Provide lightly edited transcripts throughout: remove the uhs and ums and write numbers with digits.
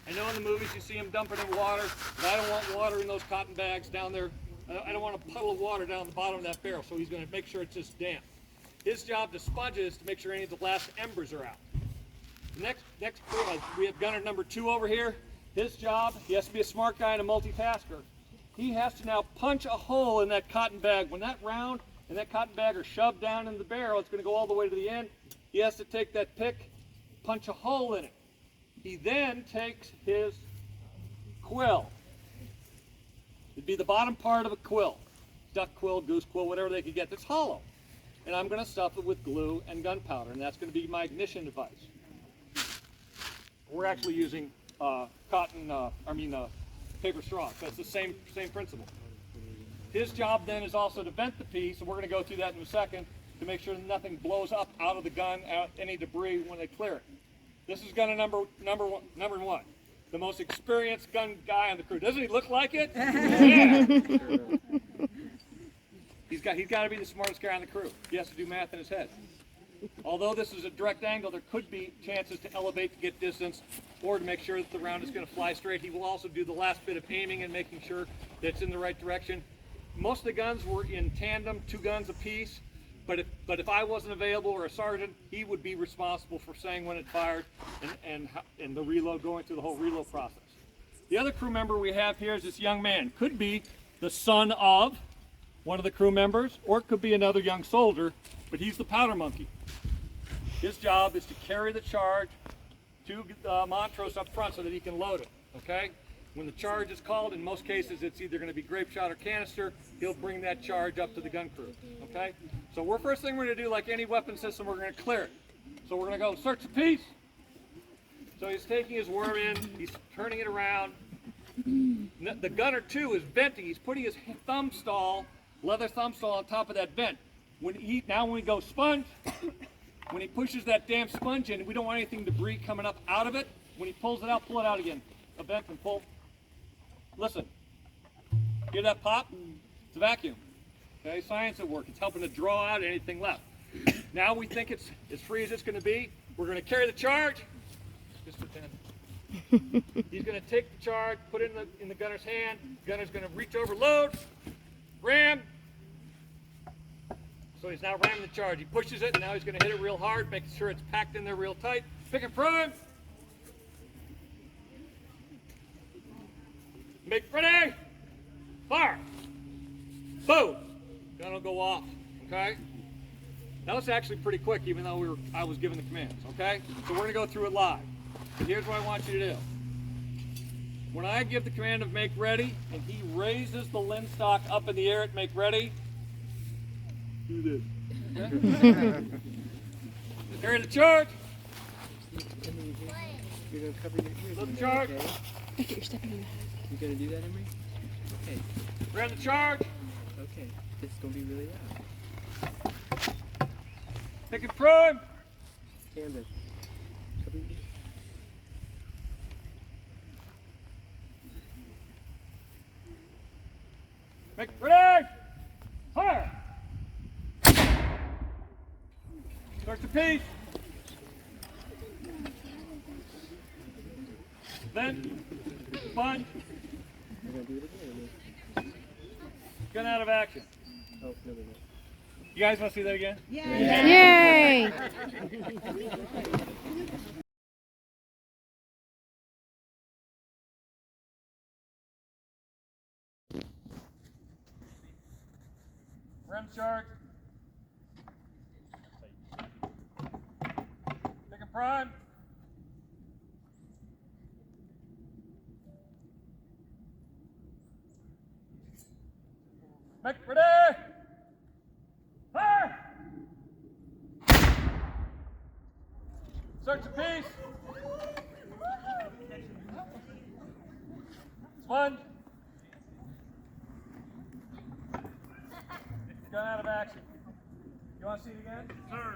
I know in the movies you see him dumping in water, but I don't want water in those cotton bags down there. I don't want a puddle of water down the bottom of that barrel, so he's going to make sure it's just damp. His job to sponge it is to make sure any of the last embers are out. Next, we have gunner number 2 over here. His job, he has to be a smart guy and a multitasker. He has to now punch a hole in that cotton bag. When that round and that cotton bag are shoved down in the barrel, it's going to go all the way to the end. He has to take that pick, punch a hole in it. He then takes his quill. It'd be the bottom part of a quill. Duck quill, goose quill, whatever they could get that's hollow. And I'm going to stuff it with glue and gunpowder, and that's going to be my ignition device. We're actually using paper straw. So it's the same principle. His job then is also to vent the piece, and we're going to go through that in a second to make sure that nothing blows up out of the gun, out any debris when they clear it. This is gunner number one, the most experienced gun guy on the crew. Doesn't he look like it? Yeah. He's got to be the smartest guy on the crew. He has to do math in his head. Although this is a direct angle, there could be chances to elevate to get distance or to make sure that the round is going to fly straight. He will also do the last bit of aiming and making sure that it's in the right direction. Most of the guns were in tandem, 2 guns apiece, but if I wasn't available or a sergeant, he would be responsible for saying when it fired and the reload, going through the whole reload process. The other crew member we have here is this young man. Could be the son of one of the crew members, or it could be another young soldier, but he's the powder monkey. His job is to carry the charge to Montrose up front so that he can load it, okay? When the charge is called, in most cases it's either going to be grape shot or canister, he'll bring that charge up to the gun crew, okay? So first thing we're going to do, like any weapon system, we're going to clear it. So we're going to go search the piece. So he's taking his worm in, he's turning it around. The gunner too is venting, he's putting his leather thumb stall on top of that vent. When we go sponge, when he pushes that damn sponge in, we don't want anything debris coming up out of it. When he pulls it out, pull it out again. A vent and pull. Listen, hear that pop? It's a vacuum. Okay, science at work. It's helping to draw out anything left. Now we think it's as free as it's going to be. We're going to carry the charge. Just pretend. He's going to take the charge, put it in the gunner's hand. The gunner's going to reach over, load, ram. So he's now ramming the charge. He pushes it, and now he's going to hit it real hard, making sure it's packed in there real tight. Pick and prime. Make ready. Fire. Boom. Gun will go off. Okay. That was actually pretty quick, even though I was giving the commands. Okay. So we're going to go through it live. And here's what I want you to do. When I give the command of make ready, and he raises the linstock up in the air at make ready, do this. Okay? Carry the charge. You're going to cover your ears. Flip the charge. Okay. You're stepping in. You're going to do that, Emery? Okay. Grab the charge. Okay. This is going to be really loud. Pick and prime. Camden. Cover your ears. Make ready. Fire. Start the piece. Then, sponge. We're going to do it again. Gun out of action. Oh, no, we're not. You guys want to see that again? Yay! Rim charge. Pick and prime. Make ready. Fire. Search the piece. Sponge. Gun out of action. You want to see it again? Sir.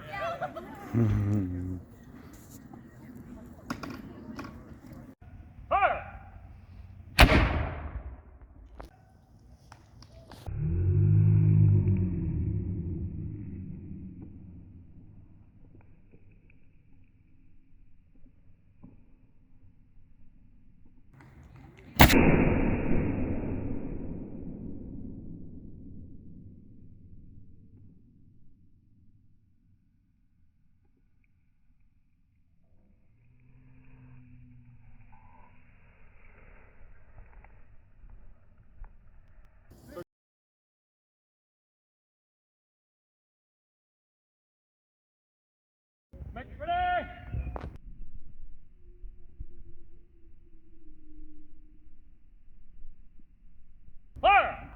Make it ready! Fire!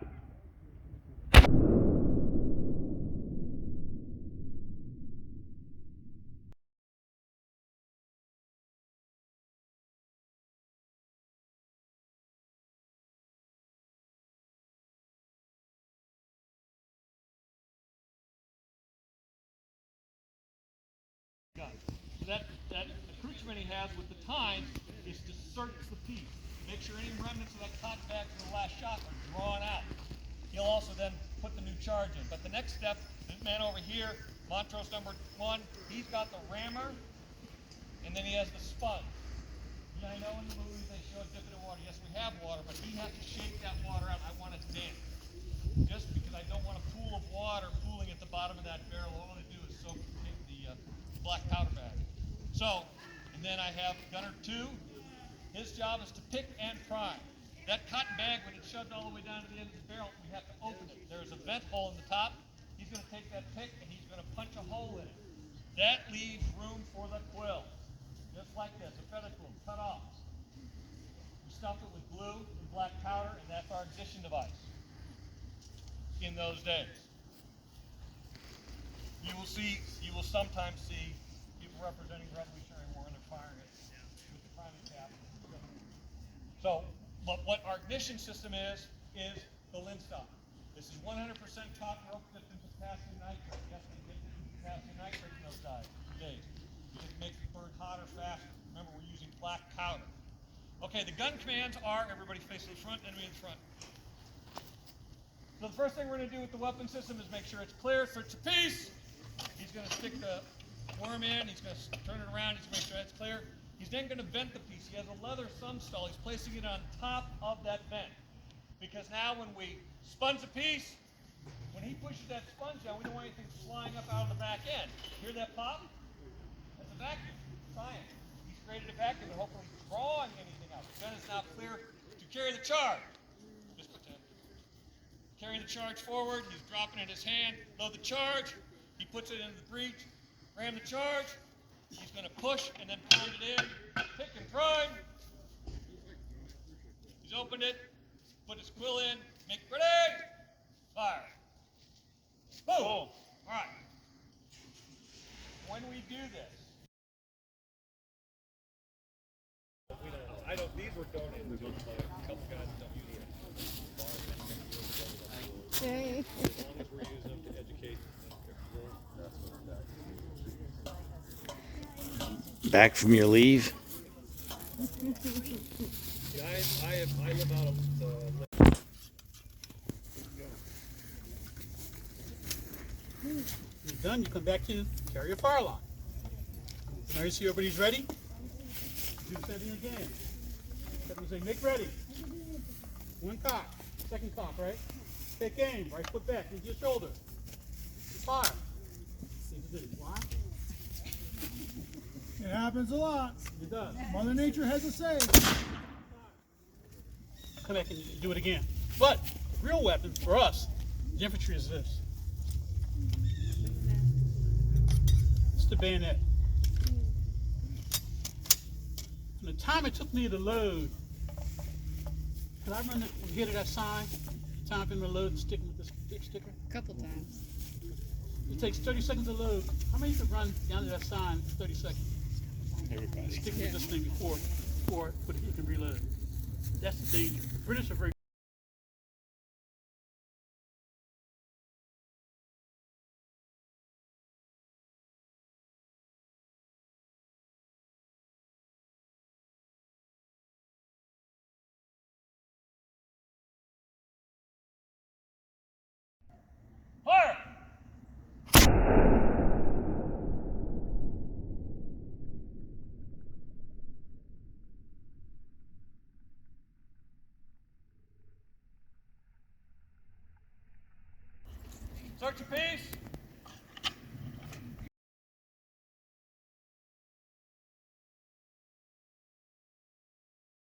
Gun. So that accoutrement he has with the time is to search the piece. Make sure any remnants of that cotton bag from the last shot are drawn out. He'll also then put the new charge in. But the next step, this man over here, Montrose number 1, he's got the rammer, and then he has the sponge. Yeah, I know in the movies they show a dip in the water. Yes, we have water, but he has to shake that water out. I want it damp. Just because I don't want a pool of water pooling at the bottom of that barrel. All I do is soak the black powder bag. So, and then I have gunner 2. His job is to pick and prime. That cotton bag, when it's shoved all the way down to the end of the barrel, we have to open it. There's a vent hole in the top. He's going to take that pick and he's going to punch a hole in it. That leaves room for the quill. Just like this, a feather quill, cut off. We stuff it with glue and black powder, and that's our ignition device in those days. You will sometimes see people representing the Revolutionary War and they're firing it with the priming cap. So, but what our ignition system is the linstock. This is 100% cotton rope dipped into potassium nitrate. Yes, we get potassium nitrate in those days. Because it makes the bird hotter faster. Remember, we're using black powder. Okay, the gun commands are everybody face to the front, enemy in the front. So the first thing we're going to do with the weapon system is make sure it's clear. Search the piece. He's going to stick the worm in. He's going to turn it around. He's going to make sure that's clear. He's then going to vent the piece. He has a leather thumb stall. He's placing it on top of that vent. Because now when we sponge the piece, when he pushes that sponge down, we don't want anything flying up out of the back end. Hear that pop? That's a vacuum. Science. He's created a vacuum and hopefully drawing anything out. The gun is now clear to carry the charge. Just pretend. Carrying the charge forward. He's dropping it in his hand. Load the charge. He puts it into the breech. Ram the charge. He's going to push and then point it in. Pick and prime. He's opened it. Put his quill in. Make it ready. Fire. Boom. All right. When we do this, I don't. These were donated to us by a couple guys that don't use it. Yay. As long as we're using them to educate. Back from your leave? Yeah, I live out of You're done, you come back to carry your fire line. Now you see everybody's ready? Do the same thing again. Second say, make ready. One cock, second cock, right? Take aim, right foot back into your shoulder. Fire. Why? It happens a lot. It does. Mother Nature has a say. Come back and do it again. But the real weapon for us, the infantry, is this. It's the bayonet. From the time it took me to load, could I run from here to that sign? The time for me to load and stick with this sticker? A couple times. It takes 30 seconds to load. How many could run down to that sign in 30 seconds? Everybody. Stick with this thing before you can reload. That's the danger. The British are very Fire! Search your piece.